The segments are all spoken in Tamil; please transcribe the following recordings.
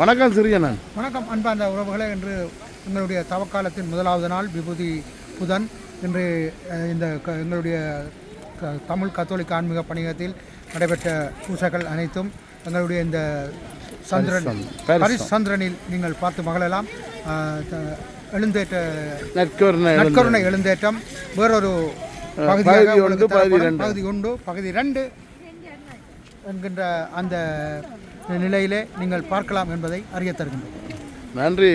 வணக்கம் சிறியண்ணன். வணக்கம் அன்பார்ந்த உறவுகளே. இன்று எங்களுடைய தவக்காலத்தின் முதலாவது நாள் விபூதி புதன். இன்று இந்த எங்களுடைய தமிழ் கத்தோலிக்க ஆன்மீக பணியகத்தில் நடைபெற்ற பூசைகள் அனைத்தும் எங்களுடைய இந்த சந்திரனில் நீங்கள் பார்த்து மகளெல்லாம் எழுந்தேற்ற நற்கருணை எழுந்தேற்றம் வேறொரு பகுதி உண்டு. பகுதி 2 என்கின்ற அந்த நிலையிலே நீங்கள் பார்க்கலாம் என்பதை அறிய தருகின்றோம். நன்றி.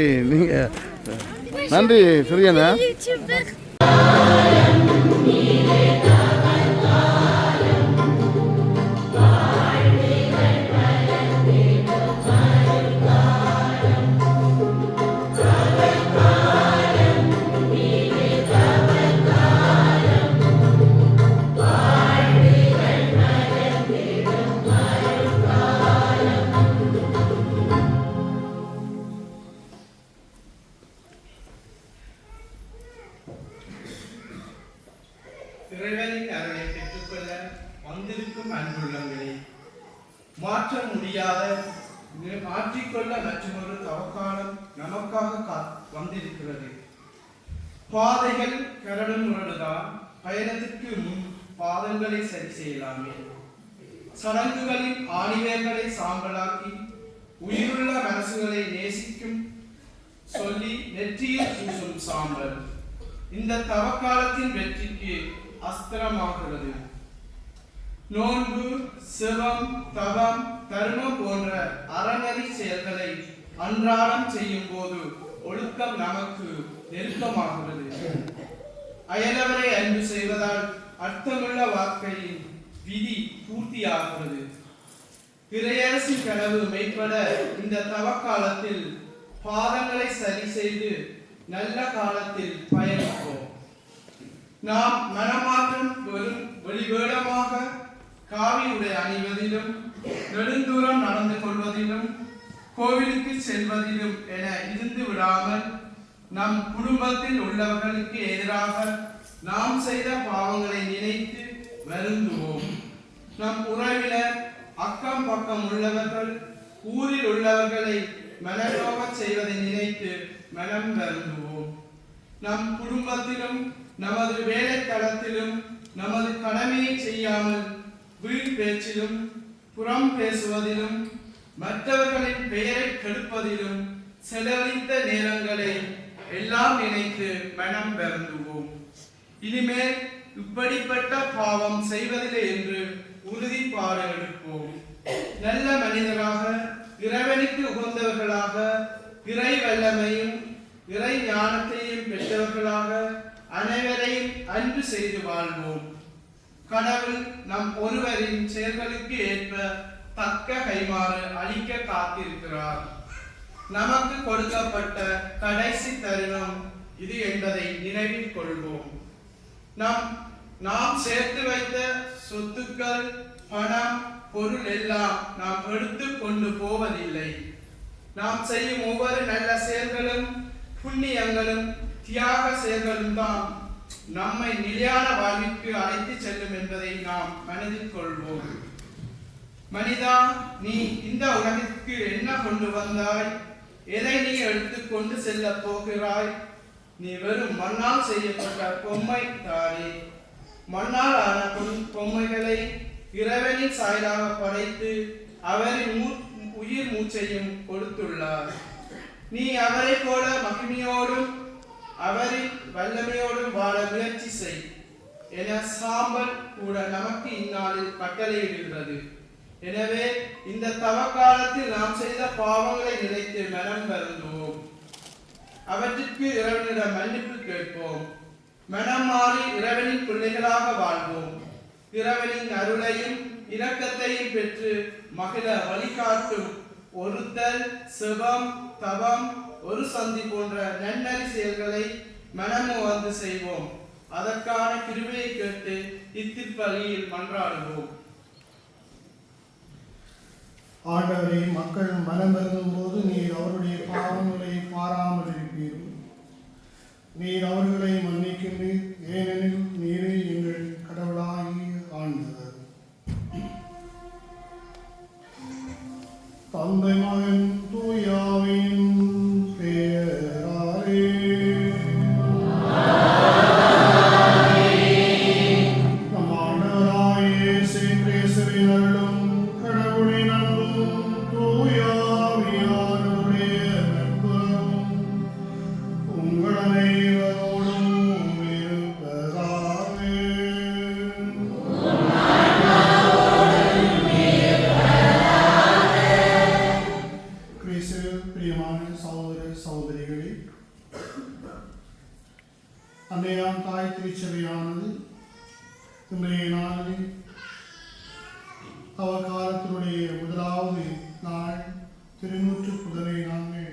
நன்றி சிறியண்ணா. இறைவனின் அருளை பெற்றுக்கொள்ள வந்திருக்கும் அன்புள்ளங்களே, மாற்ற முடியாத மாற்றிக்கொள்ள மற்றொரு தவக்காலம் நமக்காக வந்திருக்கிறது. பாதைகள் கரடும் முரடுதான். பயணத்திற்கு முன் பாதங்களை சரி செய்யலாமே. சடங்குகளின் ஆணிவேர்களை சாம்பலாக்கி உயிருள்ள மனசுகளை நேசிக்கும் சொல்லி நெற்றியில் பூசும் சாம்பல் இந்த தவக்காலத்தின் வெற்றிக்கு அஸ்திரமாகிறது. நோன்பு, சிவம், தவம், தர்மம் போன்ற அறநெறி செயல்களை அன்றாடம் செய்யும் போது ஒழுக்கம் நமக்கு நெருக்கமாகிறது. அயலவரை அன்பு செய்வதால் அர்த்தமுள்ள வாழ்க்கையின் விதி பூர்த்தியாகிறது. இறையரசின் கனவு மெய்ப்பட இந்த தவக்காலத்தில் பாதங்களை சரி செய்து நல்ல காலத்தில் பயணிப்போம். நாம் மனமாற்றம் வெளிவேடமாக காவி உடை அணிவதிலும் நெடுந்தூரம் நடந்து கொள்வதிலும் கோவிலுக்கு செல்வதிலும் என இருந்து விடாமல் நம் குடும்பத்தில் உள்ளவர்களுக்கு எதிராக நாம் செய்த பாவங்களை நினைத்து வருந்துவோம். நம் உறவினர், அக்கம் பக்கம் உள்ளவர்கள், ஊரில் உள்ளவர்களை மனநோக செய்வதை நினைத்து மனம் வருந்துவோம். நம் குடும்பத்திலும் நமது வேலை தளத்திலும் நமது கடமையை செய்யாமல் வீண் பேச்சிலும் புறம் பேசுவதிலும் மற்றவர்களின் பெயரை கெடுப்பதிலும் செலவழித்த நேரங்களை எல்லாம் நினைத்து மனம் வருந்துவோம். இனிமேல் இப்படிப்பட்ட பாவம் செய்வதில்லை என்று உறுதிப்பாடு எடுப்போம். நல்ல மனிதராக, இறைவனுக்கு உகந்தவர்களாக, இறை வல்லமையும் இறை ஞானத்தையும் பெற்றவர்களாக அனைவரையும் அன்பு செய்து வாழ்வோம். கடவுள் நம் ஒருவரின் செயல்களுக்கு ஏற்ப தக்க கைமாறு அளிக்க காத்திருக்கிறார். நமக்கு கொடுக்கப்பட்ட கடைசி தருணம் இது என்பதை நினைவில் கொள்வோம். நாம் சேர்த்து வைத்த சொத்துக்கள், பணம், பொருள் எல்லாம் நாம் எடுத்து கொண்டு போவதில்லை. நாம் செய்யும் ஒவ்வொரு நல்ல செயல்களும், புண்ணியங்களும், தியாக செயல்களும் தான் நம்மை நிலையான வாழ்விற்கு அழைத்து செல்லும் என்பதை நாம் மனதில் கொள்வோம். மனிதா, நீ இந்த உலகிற்கு என்ன கொண்டு வந்தாய்? எதை நீ எடுத்துக்கொண்டு செல்ல போகிறாய்? நீ வெறும் மண்ணால் செய்யப்பட்ட பொம்மை தானே. மண்ணால் ஆன பொம்மைகளை இறைவனின் சாயலாக படைத்து அவரின் உயிர் மூச்சையும் கொடுத்துள்ளார். நீ அவரை போல மகிமையோடும் அவரின் வல்லமையோடும் வாழ முயற்சி செய் என சாம்பல் கூட நமக்கு இந்நாளில் கட்டளையிடுகிறது. எனவே இந்த தவக்காலத்தில் நாம் செய்த பாவங்களை நினைத்து மனம் வருந்துவோம். அவற்றிற்கு இறைவனிடம் மன்னிப்பு கேட்போம். மனம் மாறி இறைவனின் பிள்ளைகளாக வாழ்வோம். இறைவனின் அருளையும் இரக்கத்தையும் பெற்று மகிழ வழிகாட்டும் ஒருத்தல், சிவம், தவம், ஒரு சந்தி போன்ற நன்னறி செயல்களை மனமு வந்து செய்வோம். அதற்கான கிருபையை கேட்டு இத்திருப்பலியில் மன்றாடுவோம். ஆண்டவரே, மக்கள் மனம் வருந்தும் போது நீர் அவருடைய பாவங்களை பாராமல் இருப்பீர். நீர் அவர்களை மன்னிக்கின்றீர், ஏனெனில் நீரே எங்கள் கடவுளாகி ஆண்டவர். தந்தை, மகன், தூய கிறிஸ்துவில் பிரியமான சகோதர சகோதரிகளே, அன்னையாம் தாய் திருச்சபையானது இன்றைய நாளில் அவகாலத்தினுடைய முதலாவது நாள் திருநூற்று புதனை நாங்கள்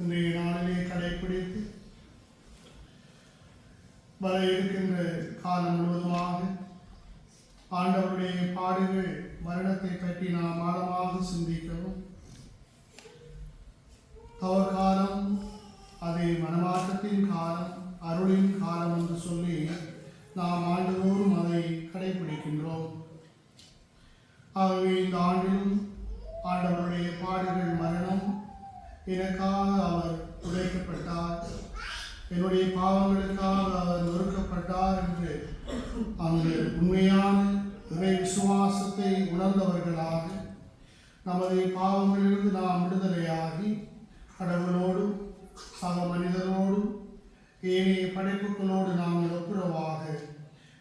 இன்றைய நாளிலே கடைபிடித்து வர இருக்கின்ற காலம் முழுவதுமாக ஆண்டவருடைய பாடுகள் மரணத்தை பற்றி நாம் ஆழமாக சிந்திக்கவும், அவகாலம் அது மனமாற்றத்தின் காலம், அருளின் காலம் என்று சொல்லி நாம் ஆண்டுதோறும் அதை கடைபிடிக்கின்றோம். ஆகவே இந்த ஆண்டிலும் ஆண்டவருடைய பாடுகள் மரணம், எனக்காக அவர் உடைக்கப்பட்டார், என்னுடைய பாவங்களுக்காக அவர் நொறுக்கப்பட்டார் என்று அந்த உண்மையான இறை விசுவாசத்தை உணர்ந்தவர்களாக நமது பாவங்களிலிருந்து நாம் விடுதலையாகி கடவுளோடும் சக மனிதனோடும் ஏனைய படைப்புகளோடு நாங்கள் ஒப்புரவாக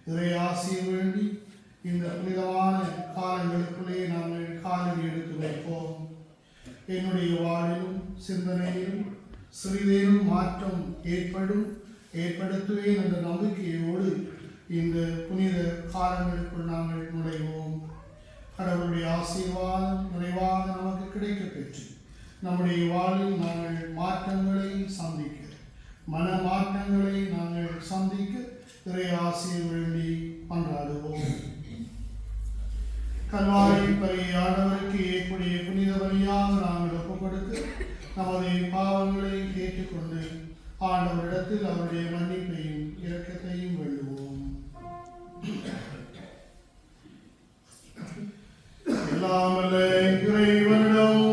இறை ஆசிய வேண்டி இந்த புனிதமான காலங்களுக்குள்ளே நாங்கள் காலடி எடுத்து வைப்போம். என்னுடைய வாழ்விலும் சிந்தனையிலும் சிறிதேனும் மாற்றம் ஏற்படுத்துவேன் என்ற நம்பிக்கையோடு இந்த புனித காலங்களுக்குள் நாங்கள் நுழைவோம். கடவுளுடைய ஆசீர்வாதம் நிறைவாக நமக்கு கிடைக்கப் பெற்று நம்முடைய வாழ்வில் நாங்கள் மாற்றங்களை சந்திக்க, மன மாற்றங்களை நாங்கள் சந்திக்க இறை ஆசிர் வேண்டி கொண்டாடுவோம். கல்வாரி பலியானவருக்கு ஏற்புடைய புனித பலியாக நாங்கள் ஒப்புக்கொடுத்து நமது பாவங்களை ஏற்றுக்கொண்டு ஆண்டவரிடத்தில் அவருடைய மன்னிப்பையும் இரக்கத்தையும் வேண்டுவோம். எல்லாமல்ல இறைவனிடம்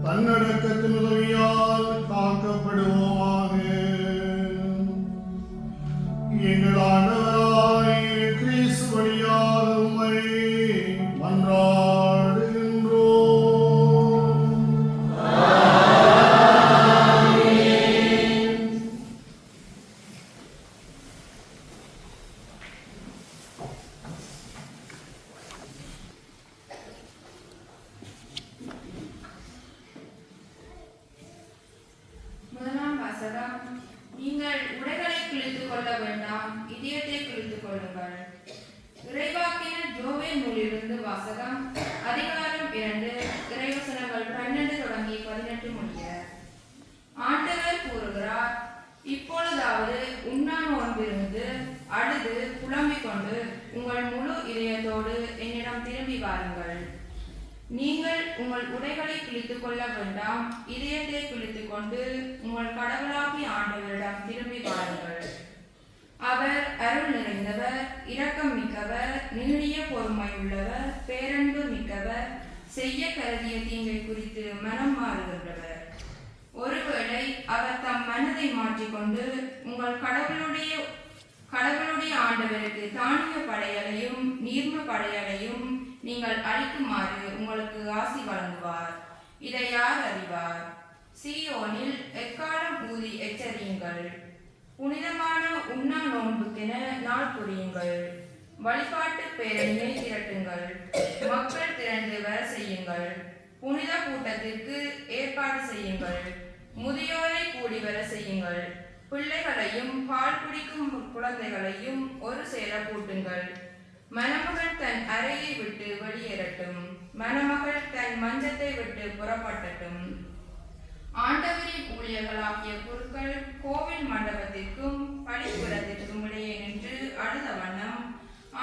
தன்னடக்கத்தின் உதவியால் காக்கப்படுவோமாக. எங்கள் ஆண்டவராகிய கிறிஸ்து வழியாக உம்மை மன்றாடுகின்றோம். முதலாம் வாசகம். நீங்கள் உடைகளை கிழித்துக் கொள்ள வேண்டாம், இதயத்தை கிழித்துக் கொள்ளுங்கள். இறைவாக்கினர் யோவேல் நூலிலிருந்து வாசகம். அதிகாரம் 2, இறைவசனங்கள் 12 நீங்கள் உங்கள் உடைகளை கிழித்துக் கொள்ள வேண்டாம், இதயத்தை கிழித்துக் கொண்டு உங்கள் கடவுளாகிய ஆண்டவரிடம் திரும்பி வாருங்கள். அவர் அருள் நிறைந்தவர், இரக்கம் மிக்கவர், நீடிய பொறுமை உள்ளவர், பேரன்பு மிக்கவர், செய்ய கருதிய தீங்கை குறித்து மனம் மாறுகின்றவர். ஒருவேளை அவர் தம் மனதை மாற்றிக்கொண்டு உங்கள் கடவுளுடைய ஆண்டவருக்கு தானிய படையலையும் நீர்ம படையலையும் நீங்கள் அளிக்குமாறு உங்களுக்கு ஆசி வழங்குவார். இதை யார் அறிவார்? சீயோனில் எக்காலம் ஊதி எச்சரியுங்கள். புனிதமான உண்ணா நோன்புக்கென நாள் புரியுங்கள். வழிபாட்டு பேரணியை திரட்டுங்கள். மக்கள் திரண்டு வர செய்யுங்கள். புனித கூட்டத்திற்கு ஏற்பாடு செய்யுங்கள். முதியோரை கூடி வர செய்யுங்கள். பிள்ளைகளையும் பால் குடிக்கும் குழந்தைகளையும் ஒரு சேர கூட்டுங்கள். மணமகள் தன் அறையை விட்டு வெளியேறட்டும். மணமகள் தன் மஞ்சத்தை விட்டு புறப்பட்டட்டும். ஆண்டவரின் ஊழியர்களாகிய குருக்கள் கோவில் மண்டபத்திற்கும் பணிப்புறத்திற்கும் இடையே நின்று அழுத வண்ணம்,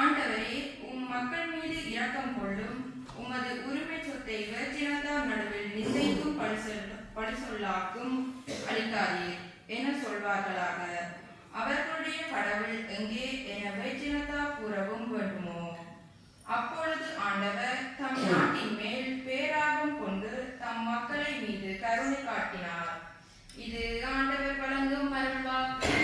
ஆண்டவரே, உம் மக்கள் மீது இரக்கம் கொள்ளும். உமது உரிமை சொத்தை வேற்றினத்தார் நடுவில் நிந்தைக்கும் பழிசொல்லாக்கும் அளிக்காதீர் என சொல்வார்களாக. அவர்களுடைய கடவுள் எங்கே என வேற்றினத்தார் கூறவும் வேண்டுமோ? அப்பொழுது ஆண்டவர் தம் நாட்டின் மேல் பேராகம் கொண்டு தம் மக்களை மீது கருணை காட்டினார். இது ஆண்டவர் வழங்கும் அருள்வாக்கு.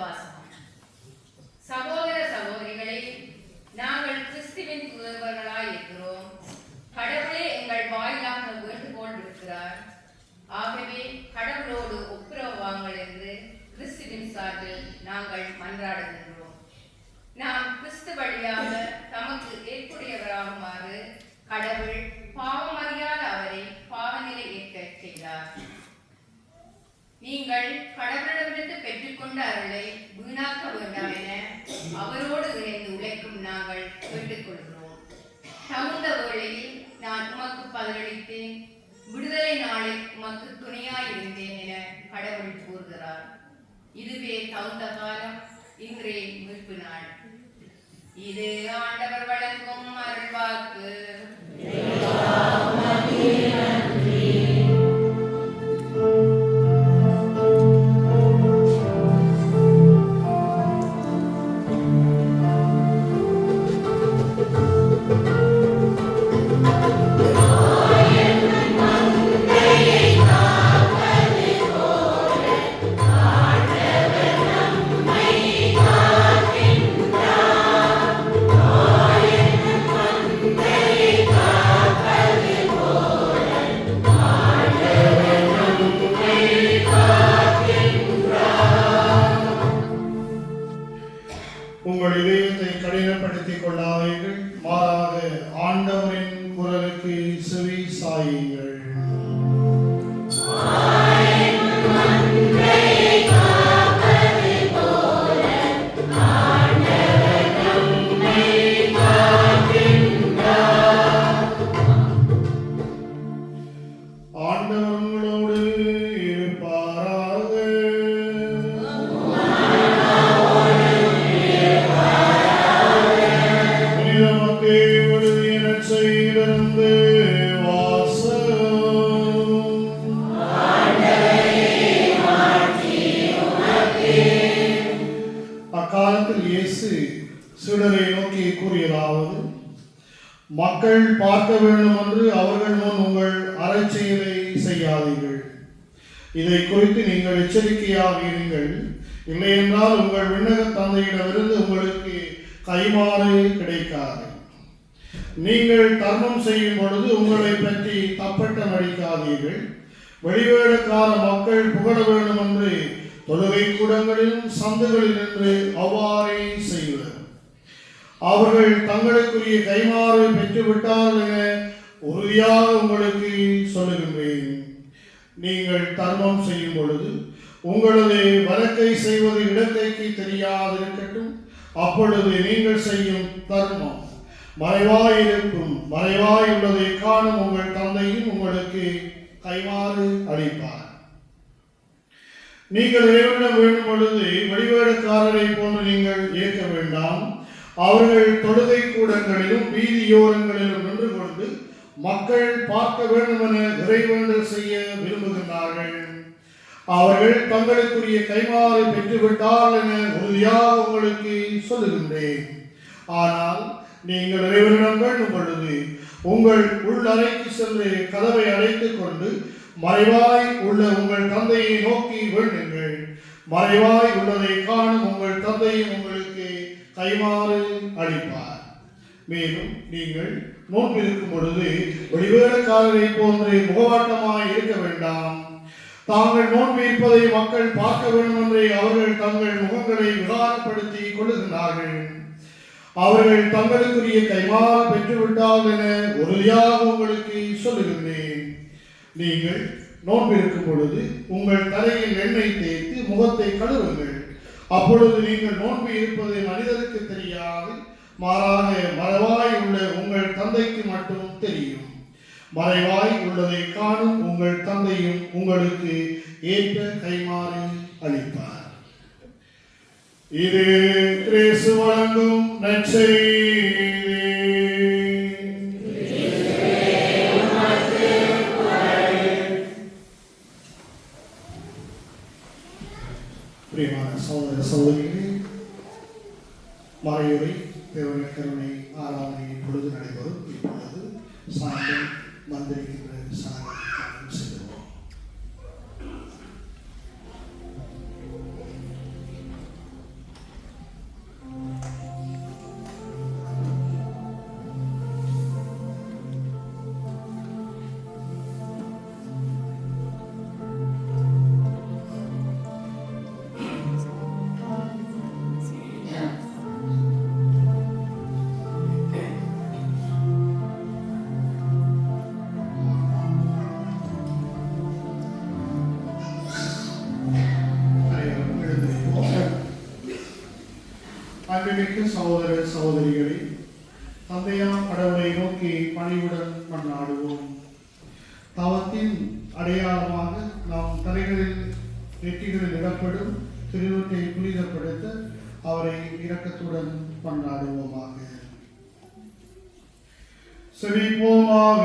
வாசகம். சகோதர சகோதரிகளே, நாங்கள் கிறிஸ்துவின் தூதர்களாய் இருக்கிறோம். கடவுளே எங்கள் வாயிலாக வேண்டுகோள் இருக்கிறார். ஆகவே கடவுளோடு ஒப்புரவு வாங்கள் என்று கிறிஸ்துவின் சார்பில் நாங்கள் மன்றாடுகின்றோம். நாம் கிறிஸ்து வழியாக தமக்கு ஏற்புடையவராகுமாறு கடவுள் பாவமறியாத அவரை பாவநிலை ஏற்க செய்தார். நீங்கள் கடவுளிடமிருந்து பெற்றுக்கொண்ட அருளை வீணாக்க வேண்டாம் என அவரோடு இணைந்து உழைக்கும் நாங்கள் கேட்டுக்கொள்கிறோம். தகுந்த வேளையில் நான் உமக்கு பதிலளித்தேன், விடுதலை நாளில் உமக்கு துணையாயிருந்தேன் என கடவுள் கூறுகிறார். இதுவே தகுந்த காலம், இன்றே மீட்பு நாள். இது ஆண்டவர் வழங்கும் அருள்வாக்கு. உங்கள் இதயத்தை கடினப்படுத்திக் கொள்ளாதீர்கள், மாறாக ஆண்டவரின் குரலுக்கு செவி சாயுங்கள். ஆண்டவர் உங்களோடு இருப்பாராக. அக்காலத்தில் இயேசு சீடரை நோக்கி கூறியதாவது: மக்கள் பார்க்க வேண்டும் என்று அவர்கள் முன் உங்கள் அறச்செயலை செய்யாதீர்கள். இதை குறித்து நீங்கள் எச்சரிக்கையாக இருங்கள். இல்லையென்றால் உங்கள் விண்ணக தந்தையிடமிருந்து உங்களுக்கு கைமாறு கிடைக்காது. நீங்கள் தர்மம் செய்யும் பொழுது உங்களை பற்றி தப்பட்டம் அடிக்காதீர்கள். வெளிவேடக்கார மக்கள் புகழ வேண்டும் என்று தொழுகை கூடங்களிலும் சந்துகளில் நின்று அவ்வாறே செய்வர். அவர்கள் தங்களுக்குரிய கைமாறு பெற்றுவிட்டார்கள் என உறுதியாக உங்களுக்கு சொல்லுகின்றேன். நீங்கள் தர்மம் செய்யும் பொழுது உங்களது வலக்கை செய்வது இடக்கைக்கு தெரியாதிருக்கட்டும். அப்பொழுது நீங்கள் செய்யும் தர்மம் மறைவாயிருக்கும். மறைவாய் உள்ளதை காணும் உங்கள் தந்தையும் உங்களுக்கு கைமாறு அளிப்பார். நீங்கள் இறைவனிடம் வேண்டும் பொழுது வெளிவேடக்காரரை போன்று நீங்கள் ஏற்க வேண்டாம். அவர்கள் தொழுகை கூடங்களிலும் வீதியோரங்களிலும் நின்று கொண்டு மக்கள் பார்க்க வேண்டும் என இறைவேண்டல் செய்ய விரும்புகின்றார்கள். அவர்கள் தங்களுக்குரிய கைமாறு பெற்றுவிட்டால் என உறுதியாக உங்களுக்கு சொல்லுகின்றேன். ஆனால் நீங்கள் இறைவனிடம் வேண்டும் பொழுது உங்கள் உள்ளறைக்கு சென்று கதவை அடைத்துக் கொண்டு மறைவாய் உள்ள உங்கள் தந்தையை நோக்கி வேண்டுங்கள். மறைவாய் உள்ளதை காணும் உங்கள் தந்தையும் உங்களுக்கு கைமாறு அளிப்பார். மேலும் நீங்கள் நோன்பிருக்கும் பொழுது வெளிவேடக்காரரை போன்று முகவாட்டமாய் இருக்க வேண்டாம். தாங்கள் நோன்பு இருப்பதை மக்கள் பார்க்க வேண்டும் என்றே அவர்கள் தங்கள் முகங்களை விகாரப்படுத்தி கொள்ளுகின்றார்கள். அவர்கள் தங்களுக்குரிய கைமாறு பெற்றுவிட்டால் என உறுதியாக உங்களுக்கு சொல்லுகின்றேன். நீங்கள் நோன்பிருக்கும் பொழுது உங்கள் தலையில் எண்ணெய் தேய்த்து முகத்தை கழுவுங்கள். அப்பொழுது நீங்கள் நோன்பு இருப்பது மனிதருக்கு தெரியாது, மாறாக மறைவாய் உள்ள உங்கள் தந்தைக்கு மட்டும் தெரியும். மறைவாய் உள்ளதை காணும் உங்கள் தந்தையும் உங்களுக்கு ஏற்ற கைமாறு அளிப்பார். இது கிறிஸ்து வழங்கும் நற்செய்தி. பிரியமான சகோதர சகோதரிகளே, மறையுறை தேவனுடைய கருணை ஆராதனை பொழுது நடைபெறும். இப்பொழுது சாயந்தரம் மந்திரிக்கின்ற சனங்கள் செல்வோம். அன்புமிக்க சகோதர சகோதரிகளே, தந்தையாம் கடவுளை நோக்கி பணிவுடன் கொண்டாடுவோம். தவத்தின் அடையாளமாக நாம் தலைகளில் நெற்றிகளில் இடப்படும் திருநூற்றை புனிதப்படுத்த அவரை இரக்கத்துடன் கொண்டாடுவோமாக. செவிப்போமாக.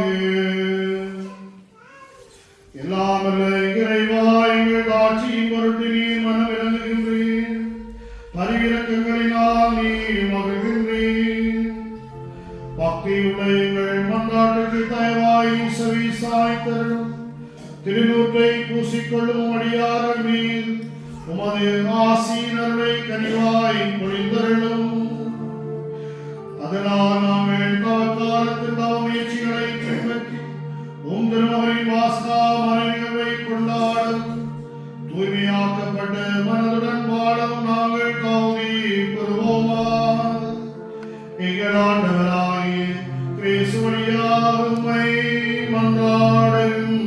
எல்லாம் இறைவா, எங்கள் ஆட்சியின் பொருட்டு நீர் மனமிறங்குகின்றேன். பரிவிரக்கங்களினால் நீர் மகிழ்கின்றேன். பக்தியுள்ள எங்கள் மன்றாட்டுக்கு தயவாய் செவி சாய்த்தருளும். திருநூற்றை பூசிக்கொள்ளும் அடியார்கள் மீது உமது ஆசீனருளை கனிவாய் பொழிந்தருளும். அதனால் நாங்கள் தவக்காலத்தில் தவ முயற்சிகளை பின்பற்றி திருமகனின் பாஸ்கா மறைநிகழ்வை கொண்டாடும் தூய்மையாக்கப்பட்ட மனதுடன் வாழும் நாங்கள் தகுதி பெறுவோமாக. எங்கள் ஆண்டவராகிய கிறிஸ்து வழியாக உம்மை மன்றாடுகின்றோம்.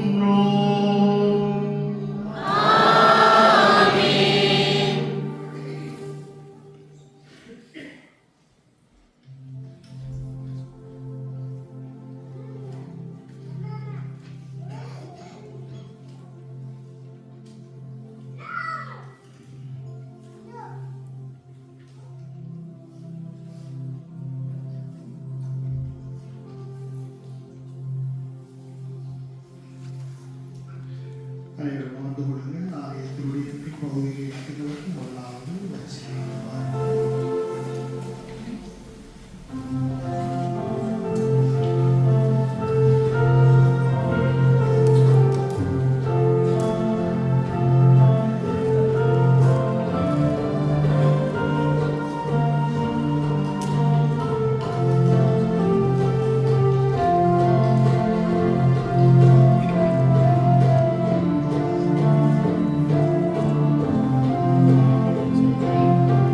அனைவரும் வந்து கொள்ளுங்கள். ஆலயத்தினுடைய பிற்பகுதியில் இருக்கின்றவர்கள் முதலாவது வரிசையில் Thank you.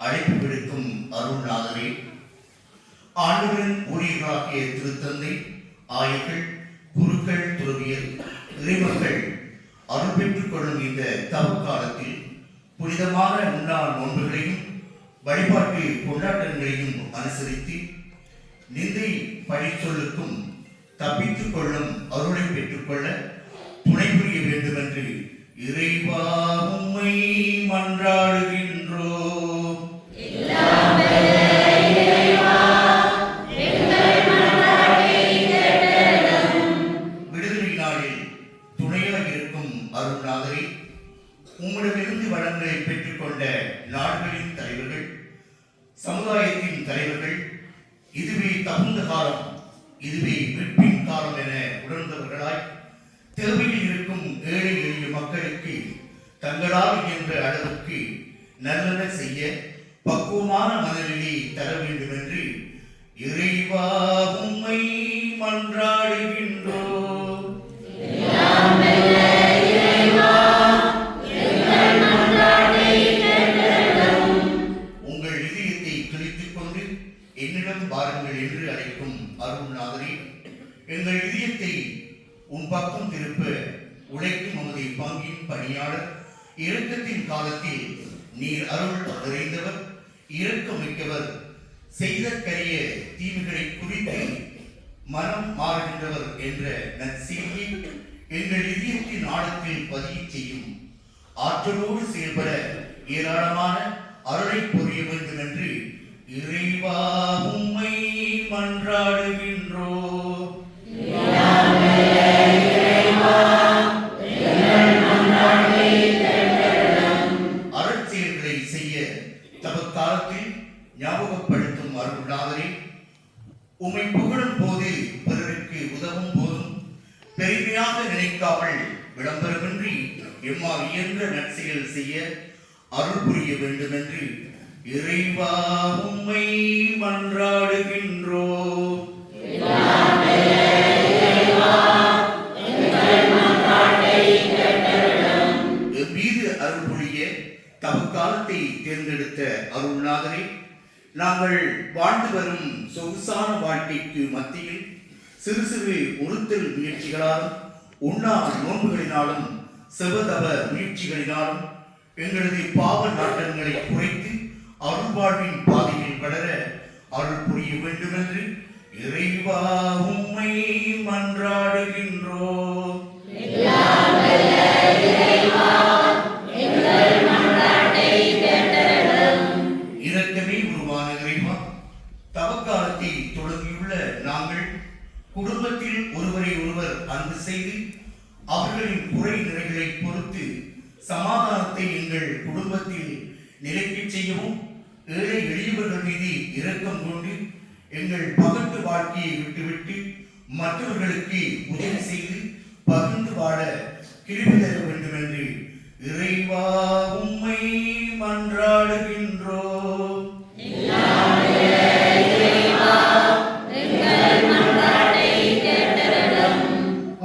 அழைப்பு விடுக்கும் அருள்நாதரே, ஆண்டவரின் ஊழியர்களாகிய திருத்தந்தை, ஆயர்கள், குருக்கள், துறவியர், இறைமக்கள் அருள் பெற்றுக் கொள்ளும் இந்த தவ காலத்தில் புனிதமான முன்னாள் நோன்புகளையும் வழிபாட்டு கொண்டாட்டங்களையும் அனுசரித்து நிந்தை பழிச்சொல்லுக்கும் தப்பித்துக் கொள்ளும் அருளை பெற்றுக்கொள்ள துணை புரிய வேண்டும் என்று இறைவா உம்மை மன்றாடுகின்றோம். விடுதலை நாளில் துணையாக இருக்கும் அருள்நாதரே, உம்மிடமிருந்து வளங்களை பெற்றுக்கொண்ட நாடுகளின் தலைவர்கள், சமுதாயத்தின் தலைவர்கள் இதுவே தகுந்த காலம், இதுவே மீட்பின் காலம் என உணர்ந்தவர்களாய் தேவையில் இருக்கும் ஏழை எளிய மக்களுக்கு தங்களால் என்ற அளவுக்கு நல்லன செய்ய பக்குவமான மனநிலை தர வேண்டும் என்று இறைவா உம்மை மன்றாடுகின்றோம். உங்கள் இதயத்தை கிழித்துக் கொண்டு என்னிடம் பாருங்கள் என்று அழைக்கும் அருள்நாதரே, எங்கள் இதயத்தை உன் பக்கம் திருப்ப உழைக்கும் நமது பங்கின் பணியாளர், இரக்கத்தின் காலத்தில் நீர் அருள் நிறைந்தவர், இரக்கமிக்கவர், செய்த கரிய தீமைகளை குறித்து மனம் மாறுகின்றவர் என்ற நற்செய்தியை எங்கள் இதயத்தின் ஆழத்தில் பதிய செய்யும். ஆற்றலோடு செயல்பட ஏராளமான அருளை புரிய வேண்டும் என்று இறைவா உம்மை மன்றாடுகின்றோம். அருட்செயல்களை செய்ய தவக்காலத்தில் ஞாபகப்படுத்தும் அருள்நாதரே, உம்மை புகழும் போது பிறருக்கு உதவும் போதும் பெருமையாக நினைக்காமல் விளம்பரமின்றி எம்மால் இயன்ற நற்செயல் செய்ய அருள் புரிய வேண்டும் என்று இறைவா உம்மை மன்றாடுகின்றோம். மீது அருள் புரிய தவக்காலத்தை தேர்ந்தெடுத்த அருள்நாதரே, நாங்கள் வாழ்ந்து வரும் சொகுசான வாழ்க்கைக்கு மத்தியில் சிறு சிறு உறுத்தல் முயற்சிகளாலும் உண்ணா நோன்புகளினாலும் செவதவ முயற்சிகளினாலும் எங்களது பாவ நாட்டங்களை குறைத்து அருள் வாழ்வின் பாதையில் வளர அருள் புரிய வேண்டும் என்று இறைவா உம்மை மன்றாடுகின்றோம். இரக்கமே உருவான இறைவா, தவக்காலத்தை தொடங்கியுள்ள நாங்கள் குடும்பத்தில் ஒருவரை ஒருவர் அன்பு செய்து அவர்களின் குறை நிறைகளை பொறுத்து சமாதானத்தை எங்கள் குடும்பத்தில் நிலைக்கச் செய்யவும், ஏழை எளியவர்கள் மீது இரக்கம் கொண்டு எங்கள் பகட்டு வாழ்க்கையை விட்டுவிட்டு மற்றவர்களுக்கு உதவி செய்து பகிர்ந்து வாழ கிருபை தர வேண்டும் என்று இறைவா உம்மை மன்றாடுகின்றோம்.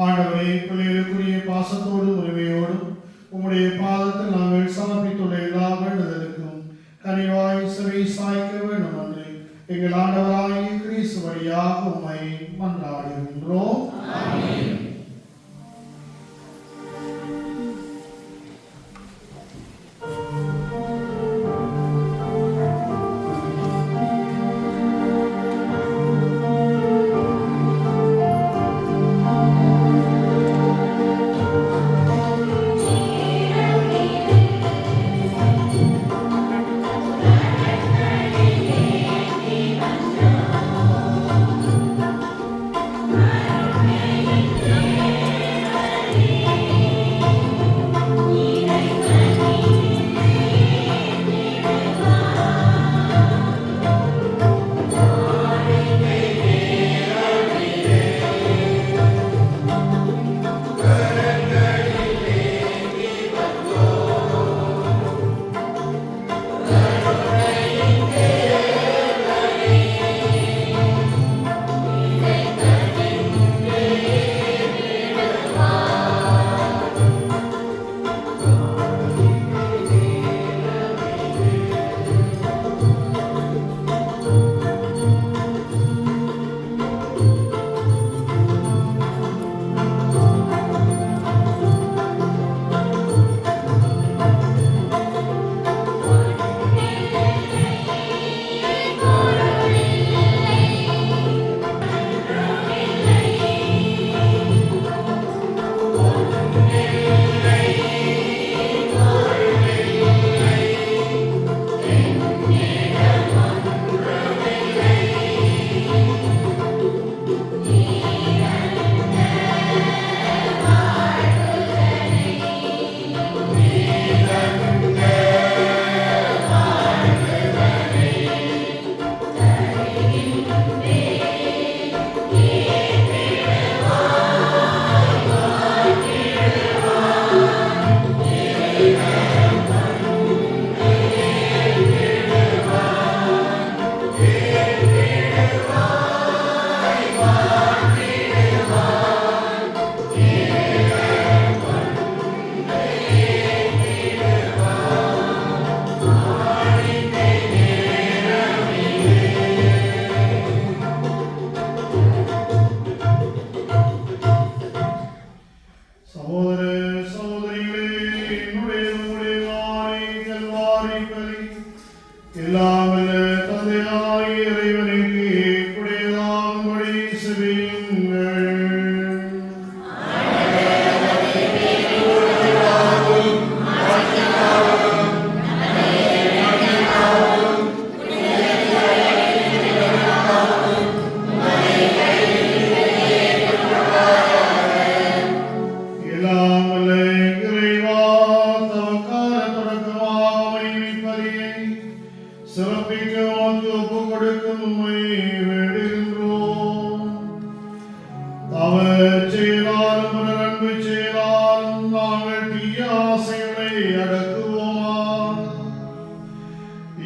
ஆண்டவரே, பிள்ளைகளுக்குரிய பாசத்தோடும் உரிமையோடும் உம்முடைய பாதத்தில் நாங்கள் சமர்ப்பித்துள்ள எல்லா வேண்டுதலுக்கும் கனிவாய் செவி சாய்க்க வேண்டும் என்று எங்கள் ஆண்டவராகிய கிறிஸ்து வழியாக உம்மை மன்றாடுகின்றோம். Amen. எல்லாம் வல்ல தந்தையாகிய இறைவனுக்கு ஏற்புடையதாகும்படி செவியுங்கள். எல்லாம் வல்ல இறைவா, தமக்கான தொடக்கமாக அமைப்பதியை சிறப்பிக்க உமக்கு ஒப்புக் கொடுக்கும் உம்மை வேண்டுகின்றோம். தவச் செயலாலும் பிறர் அன்பு செயலாலும் நாங்கள் தீய ஆசைகளை அடக்குவோமாக.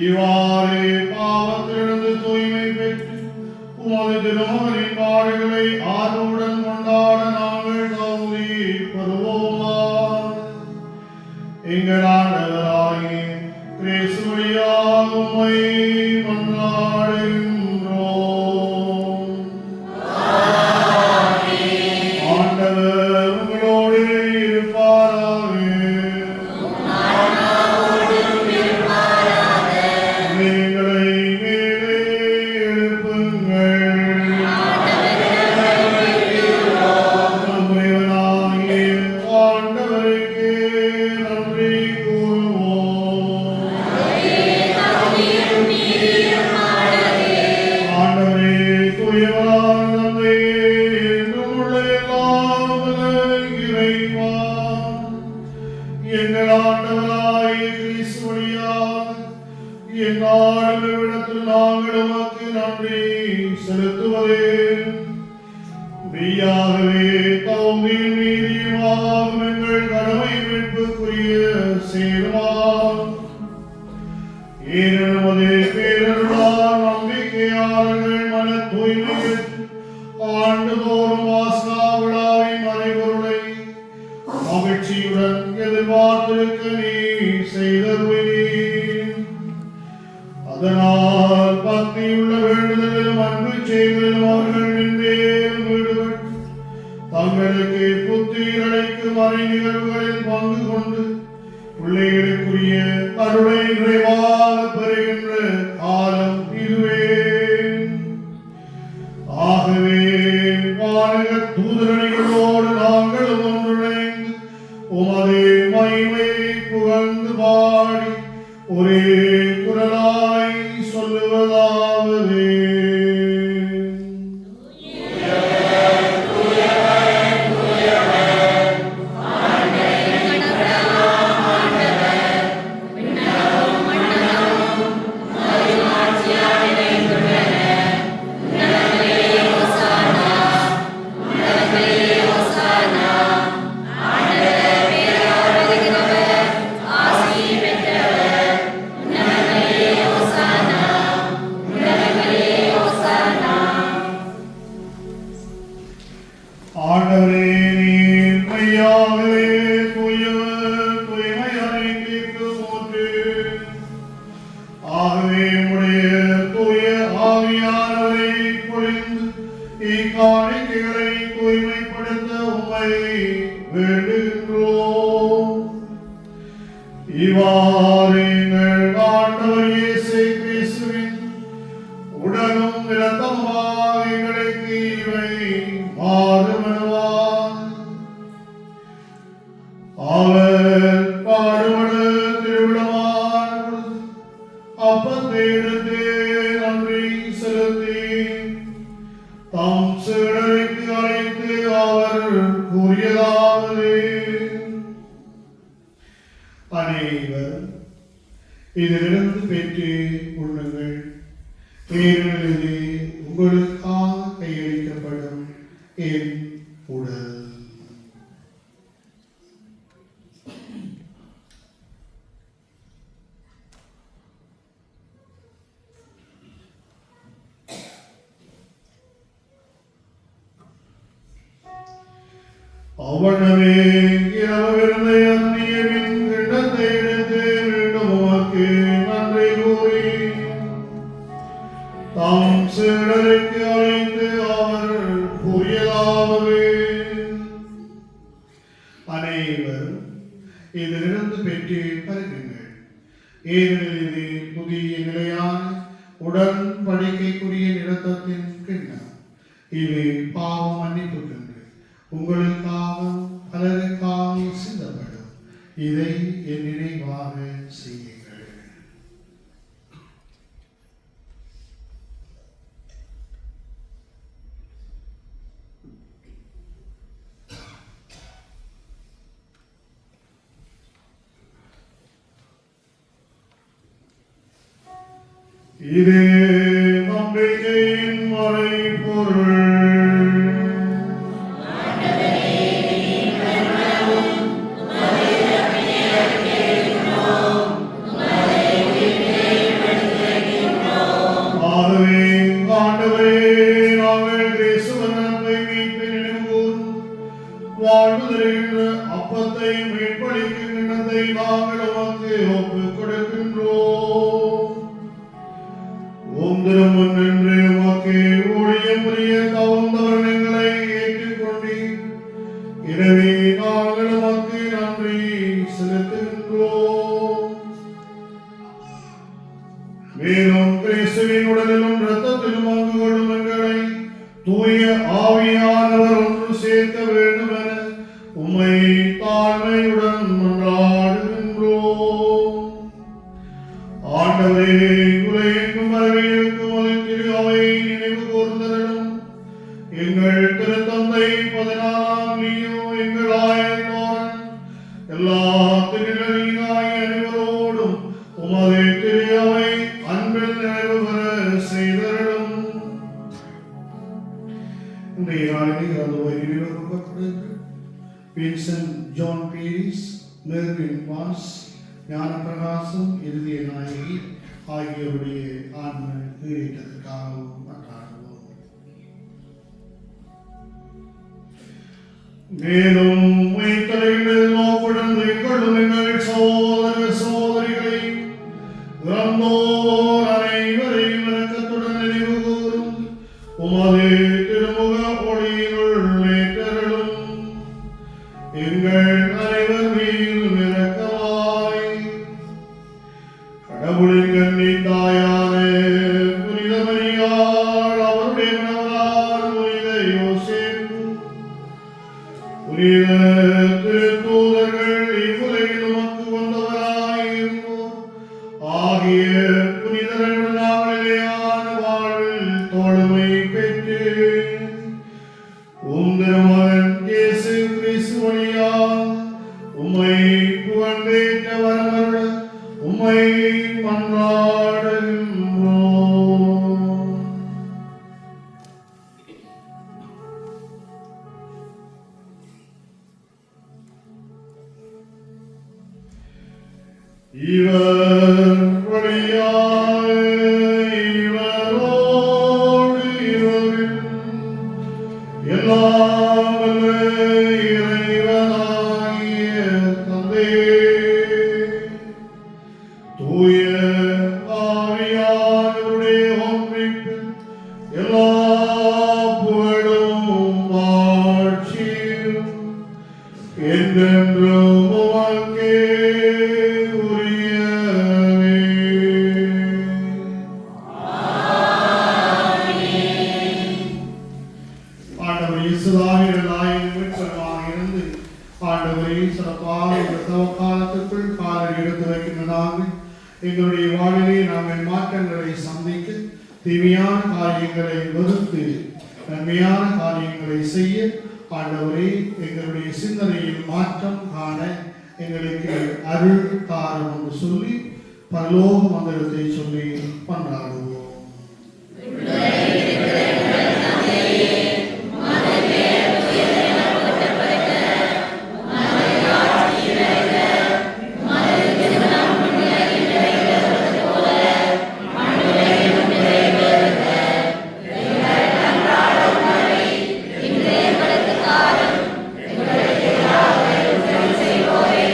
இவ்வாறு பாவத்திலிருந்து தூய்மை பெற்று உமது திருமகனின் பாடுகளை ஆர்வமுடன் கொண்டாட நாங்கள் தகுதி பெறுவோமாக. எங்கள் ஆண்டவராகிய கிறிஸ்து வழியாக உம்மை மன்றாடுகின்றோம். ஆண்டவர் உங்களோடு இருப்பாராக. எங்களை மேலே எழுப்புங்கள். நம் இறைவனாகிய ஆண்டவருக்கு நன்றி கூறுவோம். ஆண்டவரே, தூயவரான தந்தையே, என்றும் உள்ள எல்லாம் வல்ல இறைவா, எங்கள் ஆண்டவராகிய கிறிஸ்து வழியாக எந்நாளும் இவ்விடத்தில் நாங்கள் உமக்கு நன்றி செலுத்துவதே மெய்யாகவே தகுதியும் நீதியுமாகும் எங்கள் கடமை மீட்புக்குரிய செயலுமாகும். ஏனெனும் அதே பேரருளால் நம்பிக்கையாளர்கள் மன தூய்மையில் ஆண்டுதோறும் வாசகா விழாவின் மறைபொருளை மகிழ்ச்சியுடன் எதிர்பார்த்திருக்க நீ செய்தருளினீர். அதனால் பக்தியுள்ள வேண்டுதலிலும் அன்பு செய்வதிலும் அவர்கள் மென்மேலும் ஈடுபட்டு தங்களுக்கு புத்திரடைக்கும் மறை நிகழ்வுகளில் பங்கு கொண்டு பிள்ளைகளுக்குரிய அருளை நிறைவாக பெறுகின்ற காலம் இதுவே. ஆகவே வானக தூதரணிகளோடு நாங்கள் ஒன்றிணைந்து உமது மகிமையை புகழ்ந்து பாடி ஒரே குரலாய் சொல்லுவதாவது: ஆண்டவரே, நீர் மெய்யாகவே தூயவர், தூய்மை அனைத்திற்கு ஊற்று. ஆகவே உம்முடைய தூய ஆவியானவரை பொழிந்து இக்காணிக்கைகளை தூய்மைப்படுத்த உம்மை வேண்டுகின்றோம். இவ்வாறு எங்கள் ஆண்டவர் இயேசு கிறிஸ்துவின் உடலும் இரத்தமுமாக எங்களுக்கு இவை மாறுமனவான். அவர் பாடுபட திருவிழமான அப்பத்தை எடுத்து நன்றி செலுத்தி தம் சீடருக்கு அழைத்து அவர் கூறியதாவது: அனைவர் இதிலிருந்து பெற்று உண்ணுங்கள். ஏனெனில் இது உங்களுக்காக கையளிக்கப்படும் என் உடல். அவ்வளவே இரவிருந்த அந்நியவின் கிண்ணத்தை எடுத்து மீண்டும் உமக்கு நன்றி கூறி தாம் சீடருக்கு அழைத்து அவர் கூறியதாவது: அனைவரும் இதிலிருந்து பெற்று பருகுங்கள். ஏனெனில் இது முந்திய நிலையான உடன்படிக்கைக்குரிய நிறுத்தத்தின் கிண்ணம். இது பாவ மன்னிப்புக்கென்று உங்களுக்காகவும் பலருக்காகவும் சிந்தப்படும். இதை என் நினைவாக செய்யுங்கள். இது நம்பிக்கையின் மறைபொருள். ஆண்டவரே, நாங்கள் கிறிஸ்துவின் அன்பை மீட்பை நினைவுகூரும் வாழ்வு தருகின்ற அப்பத்தை மீட்பளிக்கும் எண்ணத்தை நாங்கள் உமக்கு ஒப்புக் கொடுக்கின்றோம். உந்திரமுன் என்று உமக்கு ஊழியம் புரிய தவந்தவர் எங்களை ஏற்றுக்கொண்டீர். எனவே நாங்கள் உமக்கு நன்றி செலுத்துகின்றோம். மேலும் கிறிஸ்துவின் உடலிலும் இரத்தத்திலும் பங்கு கொள்ளும் எங்களை தூய ஆவியானவர் ஒன்று சேர்க்க வேண்டும் என உம்மை தாழ்மையுடன் மன்றாடுகின்றோம். ஆண்டவரே, உலகெங்கும் வரவேற்கும் அதன் திரு அவை நினைவு கூர்ந்தருளும். எங்கள் திருத்தந்தை 14 லியோ, எங்கள் ஆயத்தோரன், எல்லா திருநீராய் அனைவரோடும் உமது திரு அவை அன்பில் நிறைவு பெற செய்தருளும். இன்றைய நாளில் அதுவை நினைவுகூரப்படுகிறது. வின்சென்ட் ஜான் பீரிஸ், மெர்வின் பாஸ், ஞான பிரகாசம், இறுதிய நாயகி ஆகியோருடைய ஆன்ம ஈடேற்றத்திற்காகவும் மன்றாடுவோம். மேலும் மைத்தலைகளில் நோக்குடன் கொள்ளும் எங்கள் சகோதர சகோதரிகளை இறந்தோர் அனைவரையும் இரக்கத்துடன் நினைவு கூறும். உமது திருமுக ஒளியினுள் ஏற்றருளும். எங்கள் அனைவர் மீதும் இரக்கமாய் கடவுளின் கன்னி தாயான புனித மரியாள், அவருடைய மணவரார் புனித யோசேப்பு, புனித திருத்தூதர்கள், இவ்வுலகில் உமக்கு வந்தவராயிருந்தோர் ஆகிய புனிதர்களுடன் நாங்கள் நிலையான வாழ்வில் தோழமை பெற்று உம் திருமகன் இயேசு கிறிஸ்து வழியாக உம்மை புகழ்ந்தேற்ற வரமருள உம்மை மன்றாடுகின்றோம். இவர் வழியாக இவரோடு இவரில் எல்லாம் வல்ல இறைவனாகிய தந்தை, தூய ஆவியானவருடைய ஒன்றிப்பில் எல்லா புகழும் ஆட்சியும் என்றென்றும் உமக்கே உரியவே. ஆண்டவர் இயேசுவாவின் நாயகன் மீட்பராக இருந்து ஆண்டவரை சிறப்பாக இந்த தவக்காலத்திற்குள் காலை எடுத்து வைக்கின்ற நாங்கள் எங்களுடைய வாழ்விலே நாங்கள் மாற்றங்களை சந்திக்க தீமையான காரியங்களை வெறுத்து நன்மையான காரியங்களை செய்ய ஆண்டவரே எங்களுடைய சிந்தனையில் மாற்றம் காண எங்களுக்கு அருள் தாரும் என்று சொல்லி பரலோக மந்திரத்தை சொல்லி கொண்டாடுவோம். செய்வோரை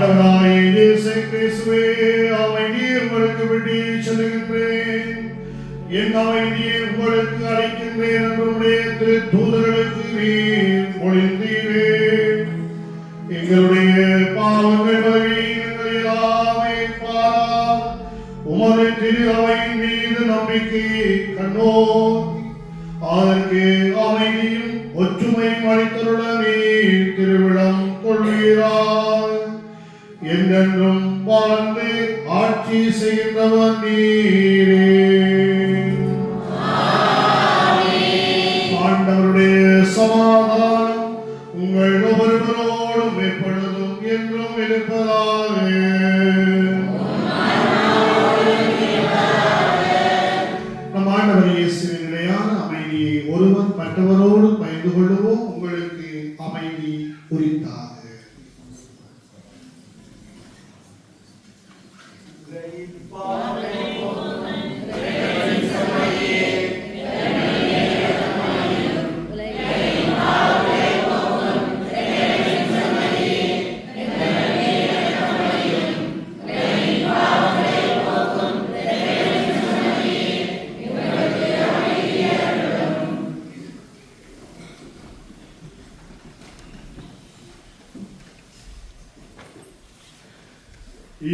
ஆண்டவராய் இயேசு கிறிஸ்துவே, அமைதியை உங்களுக்கு விட்டு செல்கின்றேன். என் அமைதியை உங்களுக்கு அளிக்கின்றேன் என்று உடைய திருத்தூதர்களுக்கு நீர் மொழிந்தீரே. எங்களுடைய பாவங்கள் பலவீனங்கள் எல்லாமே பாராமல் உமது திரு அவையின் மீது நம்பிக்கை கண்டோம். அதற்கு அமைதியும் ஒற்றுமையும் அளித்தருடன் நீர் திருவிழம் கொள்வீராய். என்றென்றும் வாழ்ந்து ஆட்சி செய்கின்றவர் நீரே. ஆண்டவருடைய சமாதானம் உங்கள் ஒவ்வொருவரோடும் எப்பொழுதும் என்றும் இருப்பதாக. நம் ஆண்டவர் இயேசுவின் நிலையான அமைதியை ஒருவர் மற்றவரோடு பகிர்ந்து கொள்ளுவோம். உங்களுக்கு அமைதி உரித்தாக.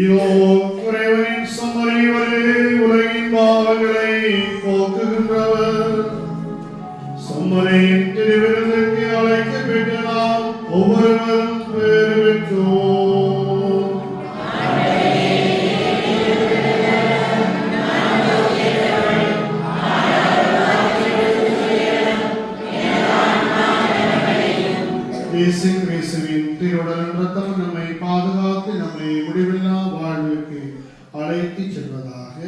இதோ இறைவனின் செம்மறிவரே, உலகின் பாவங்களை போக்குகின்றவர். செம்மறியின் திருவிருந்துக்கு அழைக்கப்பட்ட நாம் ஒவ்வொருவரும் பேறு பெற்றோம். இயேசு கிறிஸ்துவின் திருவுடல் இரத்தம் நம்மை பாதுகாத்து நம்மை முடிவில்லா வாழ்வுக்கு அழைத்து செல்வதாக.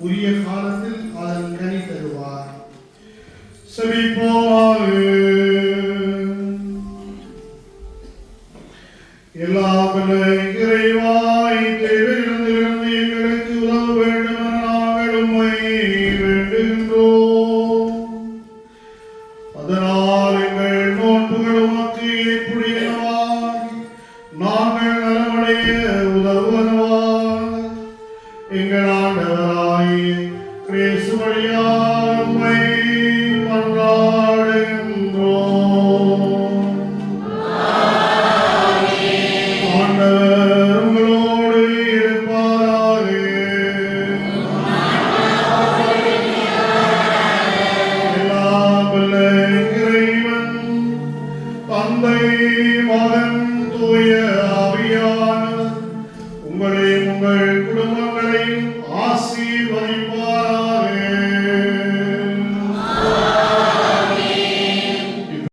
உரிய காலத்தில் அதன் கனி தருவார். செபிப்போமாக. எல்லாம் வல்ல இறைவாய் தேவையிலிருந்து எங்களுக்கு உதவ வேண்டும் என நாங்கள் உம்மை வேண்டுகின்றோம். அதனால் எங்கள் நோன்புகள் உமக்கு ஏற்புடையனவாய் நாங்கள் நலமடைய உதவுவனவாய் எங்கள் ஆண்டவர்